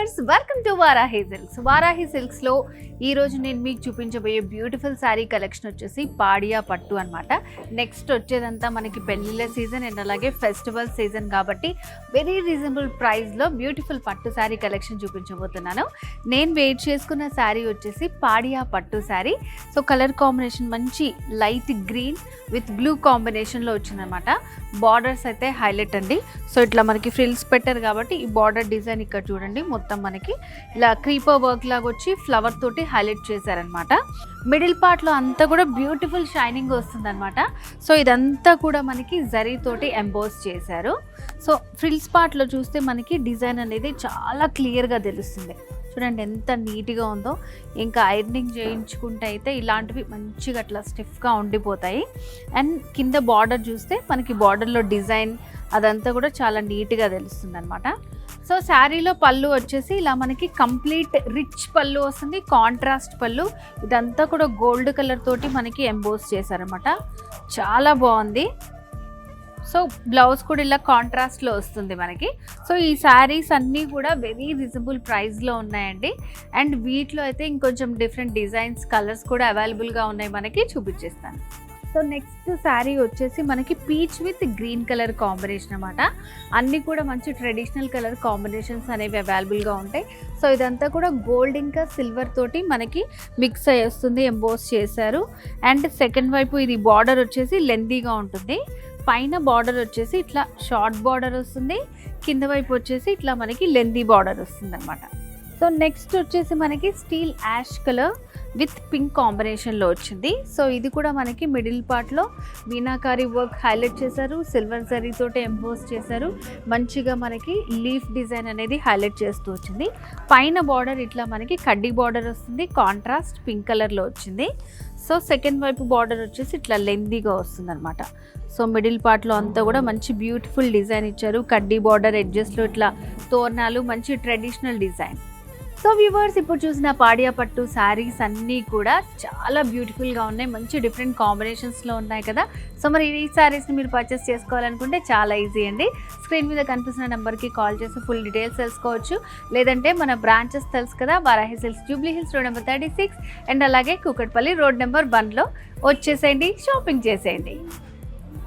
Viewers, welcome to Varahi silks. Varahi silks లో ఈ రోజు నేను మీకు చూపించబోయే బ్యూటిఫుల్ శారీ కలెక్షన్ వచ్చేసి పాడియా పట్టు అన్నమాట. నెక్స్ట్ వచ్చేదంతా మనకి పెళ్లిళ్ళ సీజన్ అండ్ అలాగే ఫెస్టివల్ సీజన్ కాబట్టి వెరీ రీజనబుల్ ప్రైస్ లో బ్యూటిఫుల్ పట్టు శారీ కలెక్షన్ చూపించబోతున్నాను. నేను వెయిట్ చేసుకున్న శారీ వచ్చేసి పాడియా పట్టు శారీ. సో కలర్ కాంబినేషన్ మంచి light green with blue combination లో వచ్చిందనమాట. బార్డర్స్ అయితే హైలైట్ అండి. సో ఇట్లా మనకి ఫ్రిల్స్ పెట్టారు కాబట్టి ఈ బార్డర్ డిజైన్ ఇక్కడ చూడండి, మొత్తం మనకి ఇలా క్రీపర్ వర్క్ లాగా వచ్చి ఫ్లవర్ తోటి హైలైట్ చేశారనమాట. మిడిల్ పార్ట్ లో అంతా కూడా బ్యూటిఫుల్ షైనింగ్ వస్తుంది అనమాట. సో ఇదంతా కూడా మనకి జరీ తోటి ఎంబోస్ చేశారు. సో ఫ్రిల్స్ పార్ట్ లో చూస్తే మనకి డిజైన్ అనేది చాలా క్లియర్ గా తెలుస్తుంది. చూడండి ఎంత నీట్గా ఉందో. ఇంకా ఐరనింగ్ చేయించుకుంటే అయితే ఇలాంటివి మంచిగా అట్లా స్టిఫ్గా ఉండిపోతాయి. అండ్ కింద బార్డర్ చూస్తే మనకి బార్డర్లో డిజైన్ అదంతా కూడా చాలా నీట్గా తెలుస్తుంది అనమాట. సో శారీలో పళ్ళు వచ్చేసి ఇలా మనకి కంప్లీట్ రిచ్ పళ్ళు వస్తుంది, కాంట్రాస్ట్ పళ్ళు. ఇదంతా కూడా గోల్డ్ కలర్ తోటి మనకి ఎంబోస్ చేశారనమాట. చాలా బాగుంది. సో బ్లౌజ్ కూడా ఇలా కాంట్రాస్ట్లో వస్తుంది మనకి. సో ఈ శారీస్ అన్నీ కూడా వెరీ రీజనబుల్ ప్రైస్లో ఉన్నాయండి. అండ్ వీటిలో అయితే ఇంకొంచెం డిఫరెంట్ డిజైన్స్, కలర్స్ కూడా అవైలబుల్గా ఉన్నాయి, మనకి చూపించేస్తాను. సో నెక్స్ట్ శారీ వచ్చేసి మనకి peach with green colour combination అనమాట. అన్నీ కూడా మంచి ట్రెడిషనల్ కలర్ కాంబినేషన్స్ అనేవి అవైలబుల్గా ఉంటాయి. సో ఇదంతా కూడా గోల్డ్ ఇంకా సిల్వర్ తోటి మనకి మిక్స్ అయ్యి వస్తుంది, ఎంబోస్ చేశారు. అండ్ సెకండ్ వైపు ఇది బార్డర్ వచ్చేసి లెందీగా ఉంటుంది. పైన బార్డర్ వచ్చేసి ఇట్లా షార్ట్ బార్డర్ వస్తుంది, కింద వైపు వచ్చేసి ఇట్లా మనకి లెందీ బార్డర్ వస్తుంది అనమాట. సో నెక్స్ట్ వచ్చేసి మనకి steel ash colour with pink కాంబినేషన్లో వచ్చింది. సో ఇది కూడా మనకి మిడిల్ పార్ట్లో మీనాకారి వర్క్ హైలైట్ చేశారు, సిల్వర్ జరీతోటి ఎంబోస్ చేశారు. మంచిగా మనకి లీఫ్ డిజైన్ అనేది హైలైట్ చేస్తూ వచ్చింది. పైన బార్డర్ ఇట్లా మనకి కడ్డీ బార్డర్ వస్తుంది, కాంట్రాస్ట్ పింక్ కలర్లో వచ్చింది. సో సెకండ్ వైపు బార్డర్ వచ్చేసి ఇట్లా లెందీగా వస్తుంది అనమాట. సో మిడిల్ పార్ట్లో అంతా కూడా మంచి బ్యూటిఫుల్ డిజైన్ ఇచ్చారు. కడ్డీ బార్డర్ ఎడ్జెస్లో ఇట్లా తోరణాలు, మంచి ట్రెడిషనల్ డిజైన్. సో వ్యూవర్స్, ఇప్పుడు చూసిన పాడియా పట్టు శారీస్ అన్నీ కూడా చాలా బ్యూటిఫుల్గా ఉన్నాయి, మంచి డిఫరెంట్ కాంబినేషన్స్లో ఉన్నాయి కదా. సో మరి ఈ శారీస్ని మీరు పర్చేస్ చేసుకోవాలనుకుంటే చాలా ఈజీ అండి. స్క్రీన్ మీద కనిపిస్తున్న నెంబర్కి కాల్ చేసి ఫుల్ డీటెయిల్స్ తెలుసుకోవచ్చు. లేదంటే మన బ్రాంచెస్ తెలుసు కదా, Varahi silks Jubilee hills road number 36 and అలాగే కూకట్పల్లి రోడ్ నెంబర్ 1లో వచ్చేసేయండి, షాపింగ్ చేసేయండి.